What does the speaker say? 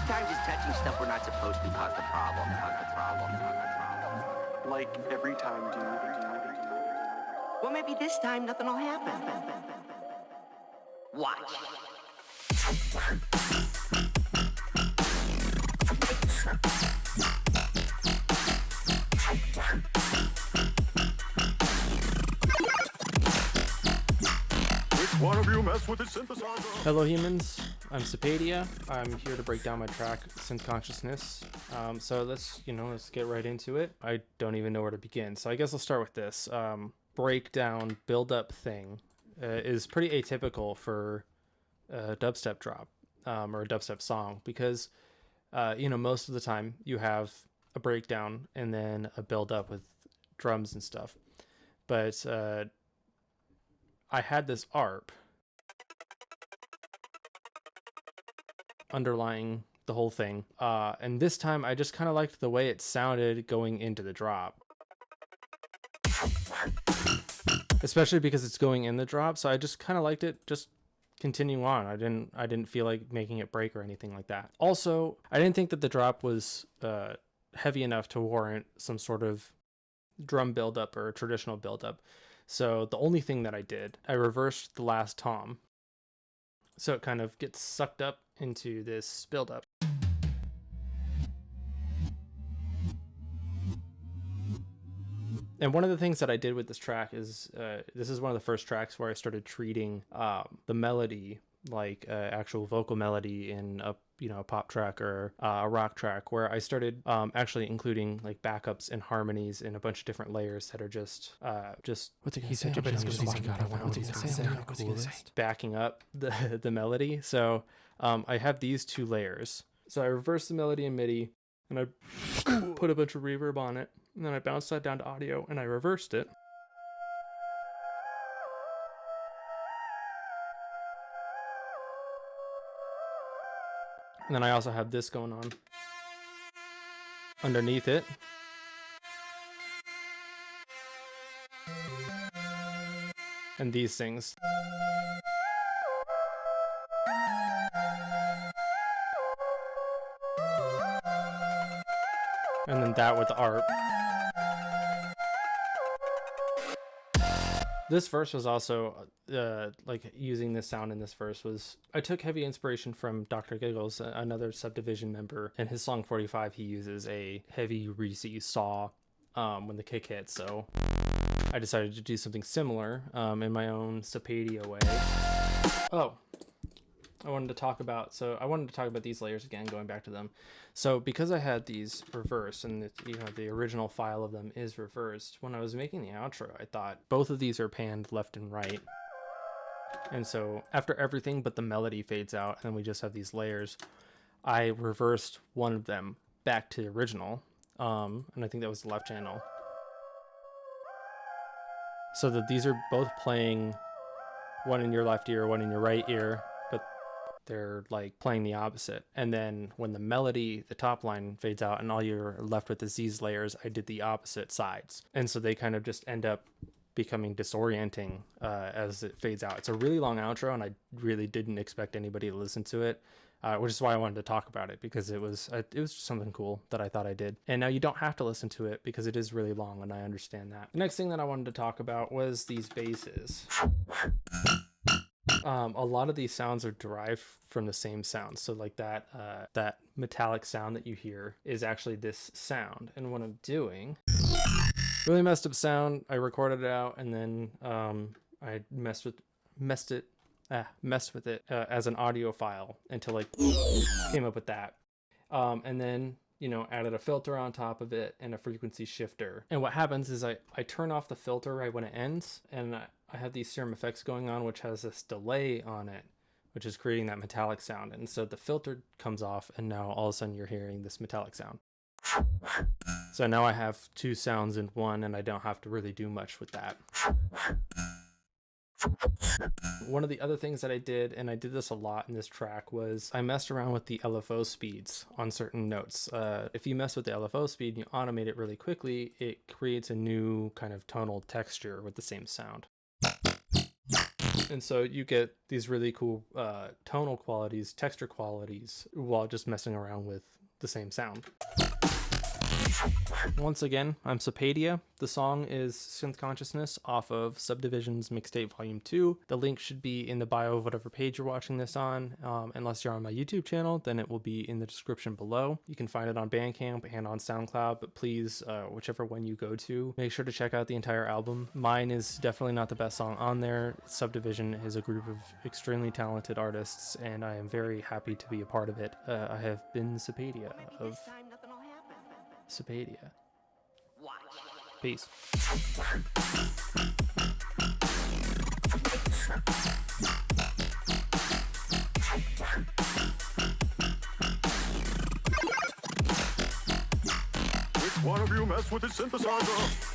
Sometimes just touching stuff we're not supposed to cause the problem. Like every time, dude. Well, maybe this time nothing will happen. Watch. Which one of you messed with the synthesizer? Hello humans, I'm Sapadia. I'm here to break down my track, Synth Consciousness. So let's get right into it. I don't even know where to begin, so I guess I'll start with this. Breakdown build-up thing is pretty atypical for a dubstep drop or a dubstep song because most of the time you have a breakdown and then a build-up with drums and stuff. But I had this ARP underlying the whole thing, and this time I just kind of liked the way it sounded going into the drop, especially because it's going in the drop. So I just kind of liked it just continue on. I didn't feel like making it break or anything like that. Also, I didn't think that the drop was heavy enough to warrant some sort of drum buildup or traditional buildup. So the only thing that I did, I reversed the last tom, so it kind of gets sucked up into this buildup. And one of the things that I did with this track is, this is one of the first tracks where I started treating the melody like actual vocal melody in a pop track or a rock track, where I started actually including like backups and harmonies in a bunch of different layers that are just what's he said? Backing up the melody. So I have these two layers. So I reversed the melody in MIDI and I put a bunch of reverb on it, and then I bounced that down to audio and I reversed it. And then I also have this going on underneath it. And these things. And then that with the ARP. This verse was also, using this sound in this verse was, I took heavy inspiration from Dr. Giggles, another SubDivision member. In his song 45, he uses a heavy Reese saw when the kick hits. So I decided to do something similar in my own Sapadia way. Oh, I wanted to talk about these layers again, going back to them. So because I had these reversed and the original file of them is reversed, when I was making the outro, I thought both of these are panned left and right. And so after everything but the melody fades out and we just have these layers, I reversed one of them back to the original. And I think that was the left channel. So that these are both playing, one in your left ear, one in your right ear, but they're like playing the opposite. And then when the melody, the top line fades out and all you're left with is these layers, I did the opposite sides. And so they kind of just end up becoming disorienting as it fades out. It's a really long outro and I really didn't expect anybody to listen to it, which is why I wanted to talk about it, because it was just something cool that I thought I did. And now you don't have to listen to it because it is really long, and I understand that. The next thing that I wanted to talk about was these basses. A lot of these sounds are derived from the same sound. So like that metallic sound that you hear is actually this sound. And what I'm doing, really messed up sound. I recorded it out and then I messed with it as an audio file until I came up with that. And then added a filter on top of it and a frequency shifter. And what happens is I turn off the filter right when it ends, and I have these serum effects going on, which has this delay on it, which is creating that metallic sound. And so the filter comes off, and now all of a sudden you're hearing this metallic sound. So now I have two sounds in one, and I don't have to really do much with that. One of the other things that I did, and I did this a lot in this track, was I messed around with the LFO speeds on certain notes. If you mess with the LFO speed and you automate it really quickly, it creates a new kind of tonal texture with the same sound. And so you get these really cool tonal qualities, texture qualities, while just messing around with the same sound. Once again, I'm Supadia. The song is Synth Consciousness off of SubDivision's MixTape Volume 2. The link should be in the bio of whatever page you're watching this on. Unless you're on my YouTube channel, then it will be in the description below. You can find it on Bandcamp and on SoundCloud, but please, whichever one you go to, make sure to check out the entire album. Mine is definitely not the best song on there. SubDivision is a group of extremely talented artists, and I am very happy to be a part of it. I have been Supadia of Supadia. Peace. Which one of you messed with the synthesizer?